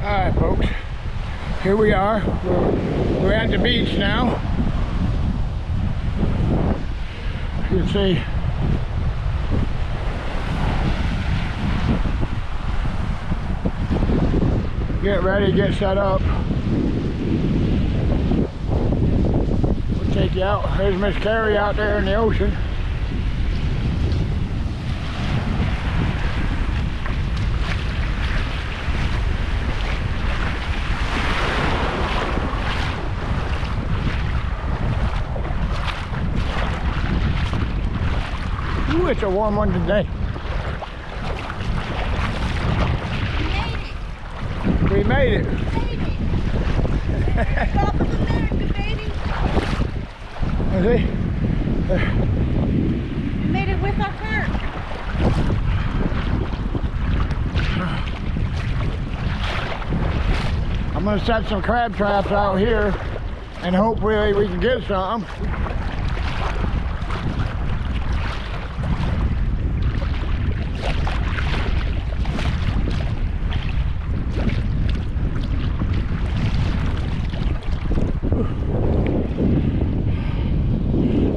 Alright folks, here we are. We're at the beach now. You can see get ready, get set up. We'll take you out. There's Miss Carrie out there in the ocean. Ooh, it's a warm one today. We made it. Stop in America, baby. See? We made it with our cart. I'm gonna set some crab traps out here and hopefully we can get some.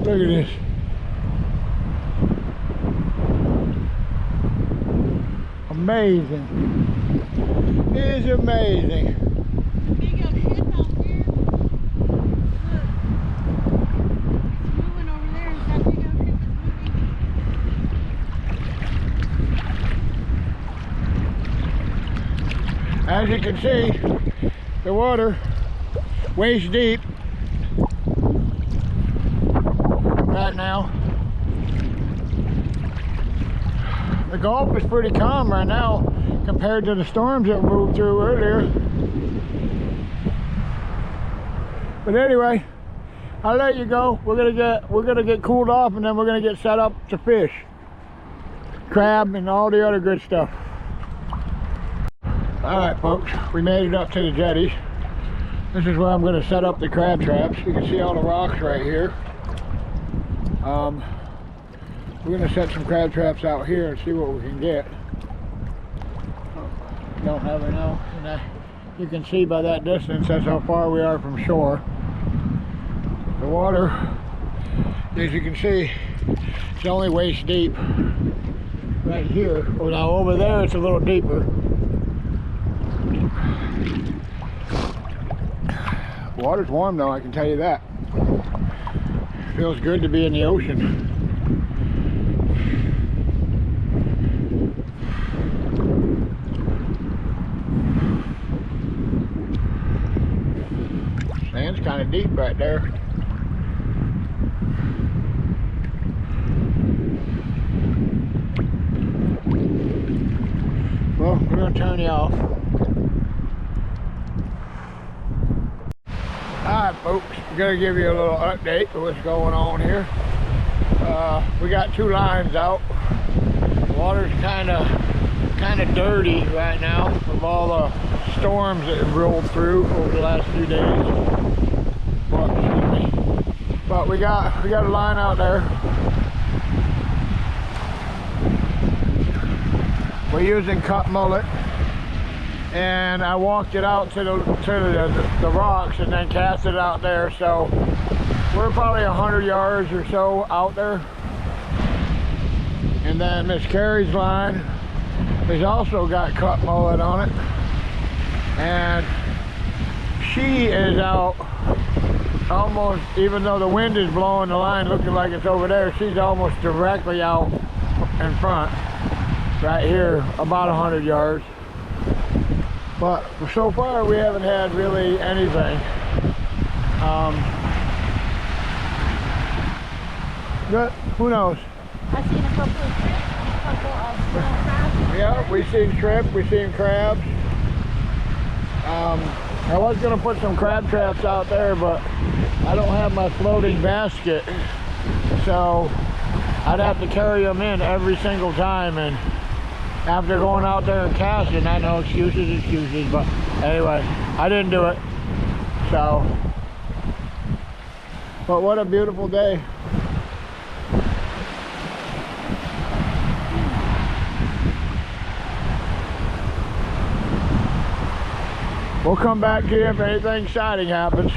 Look at this. Amazing. It is amazing. Big old ship out here. Look. It's moving over there. Is that big old ship is moving? As you can see, the water waist deep right now. The Gulf is pretty calm right now compared to the storms that moved through earlier. But anyway, I'll let you go. We're gonna get cooled off and then we're gonna get set up to fish. Crab and all the other good stuff. Alright folks, we made it up to the jetty. This is where I'm gonna set up the crab traps. You can see all the rocks right here. We're going to set some crab traps out here and see what we can get. Don't ever know. And you can see by that distance, that's how far we are from shore. The water, as you can see, it's only waist deep right here. Well, now over there it's a little deeper. Water's warm though, I can tell you that. Feels good to be in the ocean. Sand's kind of deep right there. Well, we're going to turn you off. Alright folks, we're going to give you a little update of what's going on here. We got two lines out. The water's kind of dirty right now from all the storms that have rolled through over the last few days. But we got a line out there. We're using cut mullet, and I walked it out to the rocks and then cast it out there. So we're probably 100 yards or so out there. And then Miss Carrie's line has also got cut mullet on it, and she is out almost, even though the wind is blowing the line looking like it's over there, she's almost directly out in front right here, about 100 yards. But so far we haven't had really anything. But who knows? I've seen a couple of shrimp, a couple of small crabs. Yeah, we've seen shrimp, we've seen crabs. I was going to put some crab traps out there, but I don't have my floating basket, so I'd have to carry them in every single time, and after going out there and casting, I know excuses, but anyway, I didn't do it. So, but what a beautiful day. We'll come back to you if anything exciting happens.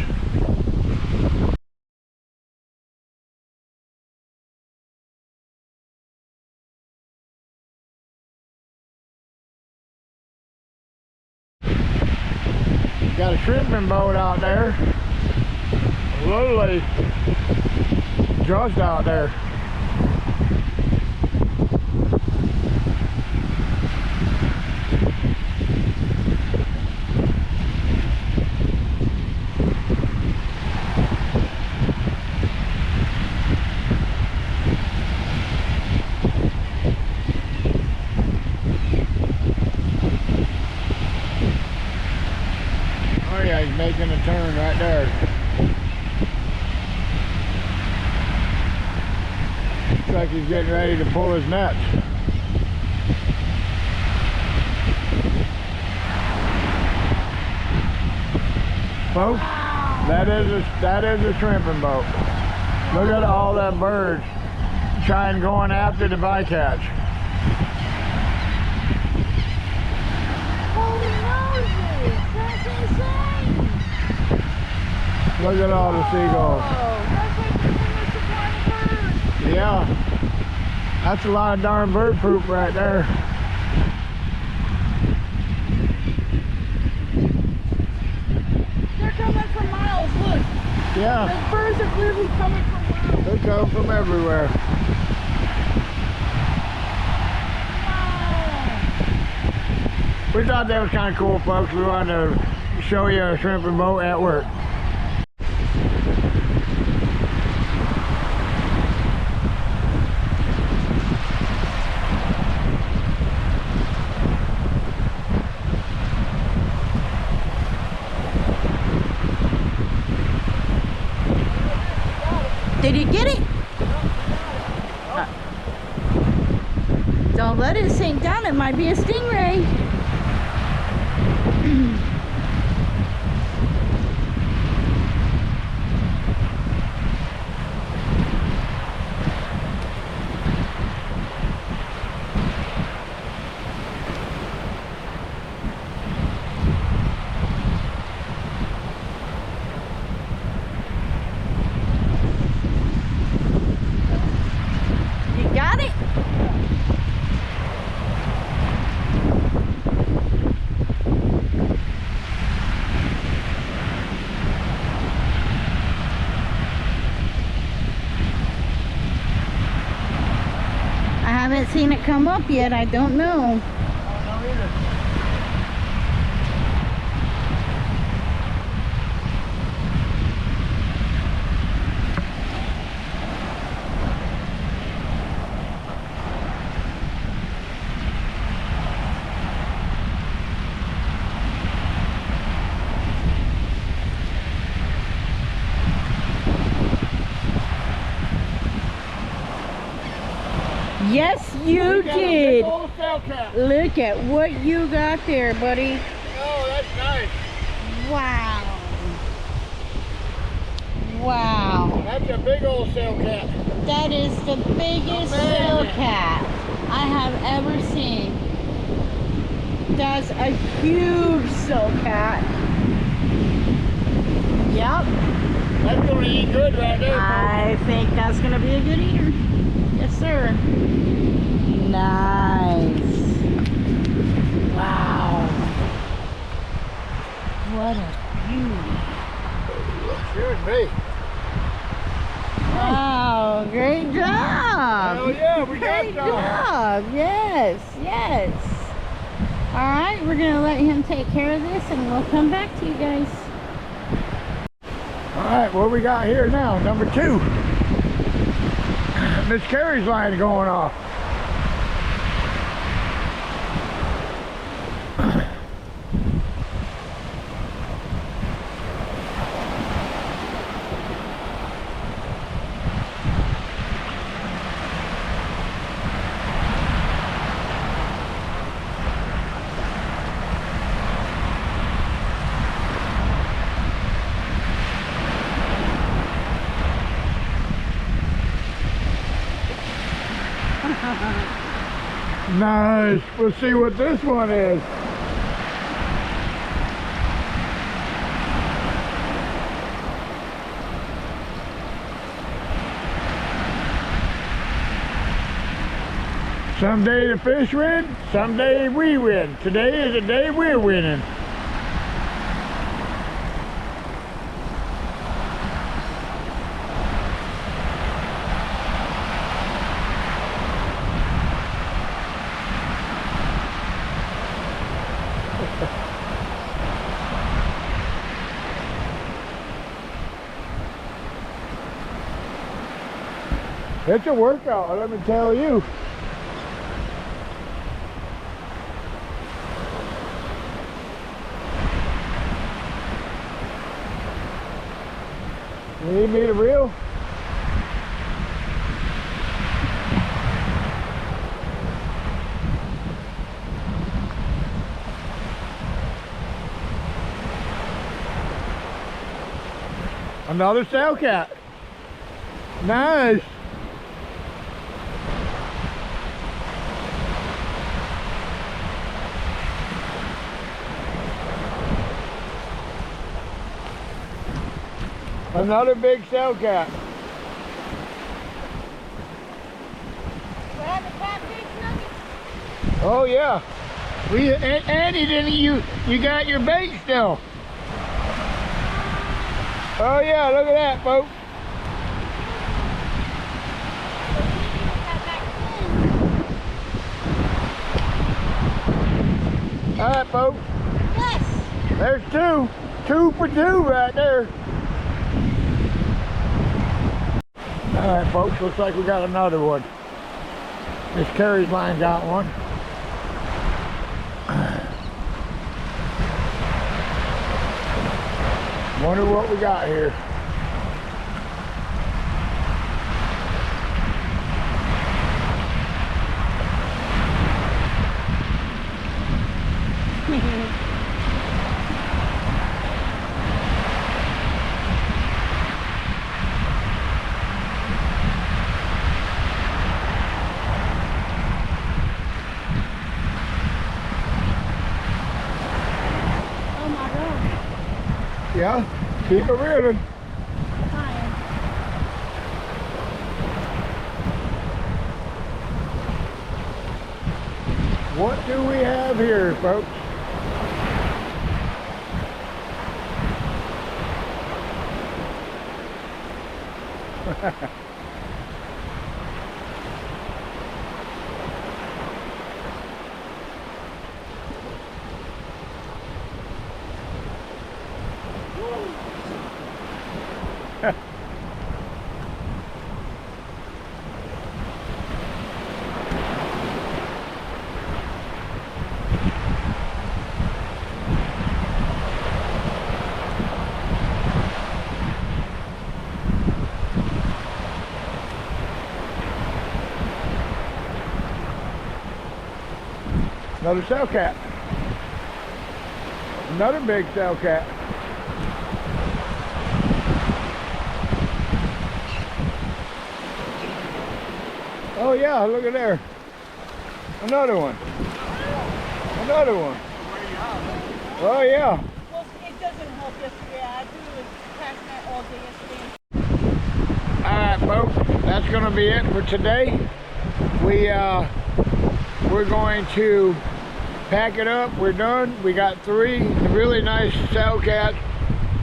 Got a shrimping boat out there. Literally just out there. Oh yeah, he's making a turn right there. Looks like he's getting ready to pull his nets. Folks, that is a shrimping boat. Look at all that birds trying going after the bycatch. Holy Moses! That's insane! Look at all the seagulls. Oh, that's like the endless supply of birds. Yeah, that's a lot of darn bird poop right there. They're coming from miles, look. Yeah, The birds are clearly coming from miles. they come from everywhere. Wow. We thought that was kind of cool, folks. We wanted to show you a shrimping boat at work. Did you get it? Don't let it sink down. It might be a stingray. You got it? I haven't seen it come up yet. I don't know. Yes, you did. Look at what you got there, buddy. Oh, that's nice. Wow. Wow. That's a big old sail cat. That is the biggest Man. cat I have ever seen. That's a huge sill cat. Yep. That's going to eat good right there, folks. I think that's going to be a good eater. Yes, sir. Nice. Wow. What a beauty. Excuse me. Wow, great job. Hell yeah, we got Great some. job. Yes, yes. All right, we're going to let him take care of this and we'll come back to you guys. All right, what we got here now? Number 2. Miss Carrie's line going off. Nice. We'll see what this one is. Someday the fish win, someday we win. Today is the day we're winning. It's a workout, let me tell you. You need me to reel? Another sail cat. Nice. Another big sail cat. Oh yeah. Andy, didn't you got your bait still? Oh yeah, look at that, folks. All right, folks. Yes. There's two. 2 for 2 right there. All right, folks, looks like we got another one. Miss Carrie's line got one. Wonder what we got here. Yeah, keep it reeling. What do we have here, folks? Another sail cat. Another big sail cat. Oh yeah, look at there. Another one. Another one. Oh yeah. Well, it doesn't help yesterday. I do cast net all day yesterday. Alright folks, that's gonna be it for today. We're going to pack it up. We're done. We got 3 really nice sail cats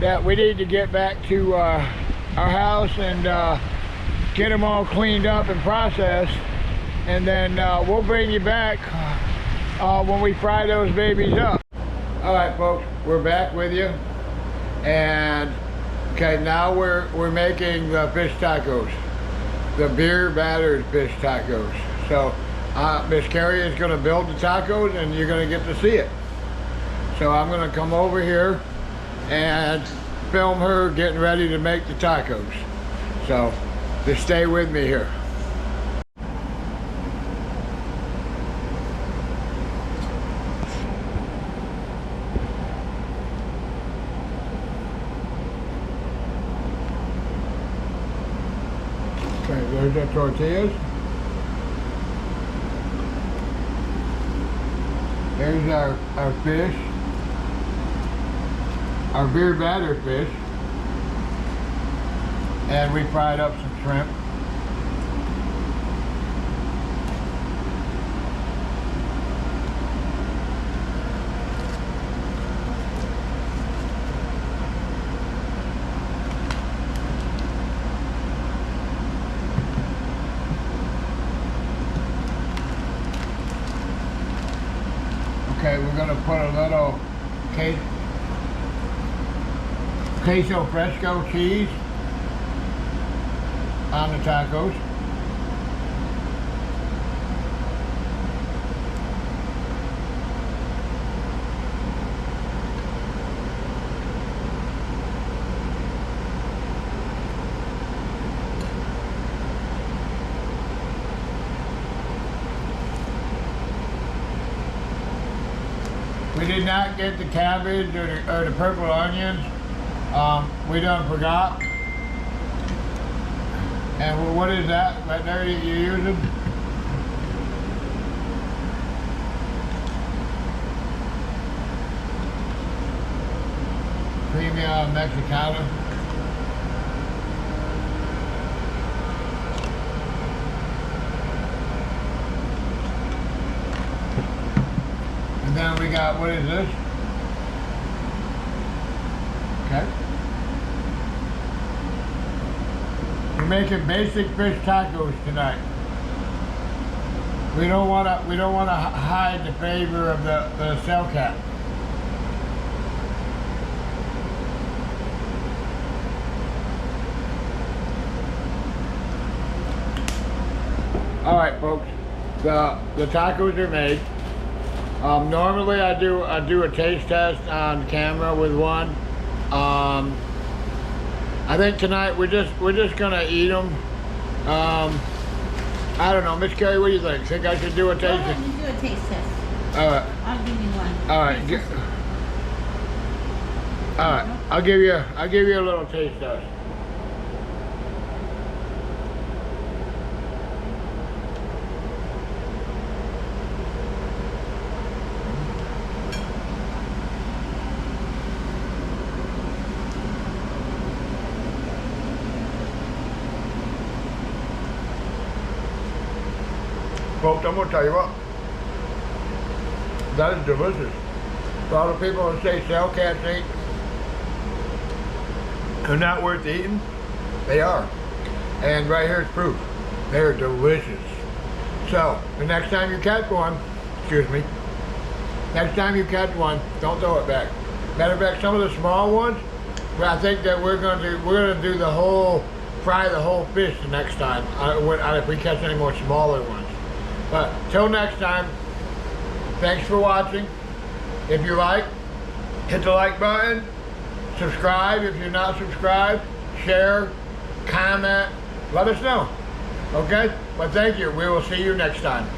that we need to get back to our house and get them all cleaned up and processed, and then we'll bring you back when we fry those babies up. All right folks, we're back with you, and okay, now we're making the fish tacos, the beer battered fish tacos. So Miss Carrie is going to build the tacos and you're going to get to see it. So I'm going to come over here and film her getting ready to make the tacos. So just stay with me here. Okay, there's the tortillas. There's our fish, our beer battered fish, and we fried up some shrimp. put a little queso fresco cheese on the tacos. We did not get the cabbage or the purple onions. We done forgot. And what is that right there that you're using? Crema Mexicana. And then we got, what is this? Okay. We're making basic fish tacos tonight. We don't want to hide the flavor of the cell cap. All right, folks. The tacos are made. Normally I do a taste test on camera with one. I think tonight we're just gonna eat them. I don't know, Miss Carrie, what do you think? Think I should do a taste test? Go ahead and do a taste test. All right. I'll give you one. All right. All right. I'll give you a little taste test. Folks, I'm gonna tell you what, that is delicious. For all the people who say shell cats are not worth eating, they are. And right here's proof. They're delicious. So, the next time you catch one, excuse me, next time you catch one, don't throw it back. Matter of fact, some of the small ones, well, I think that we're gonna do fry the whole fish the next time, if we catch any more smaller ones. But till next time, thanks for watching. If you like, hit the like button, subscribe if you're not subscribed, share, comment, let us know. Okay? But thank you. We will see you next time.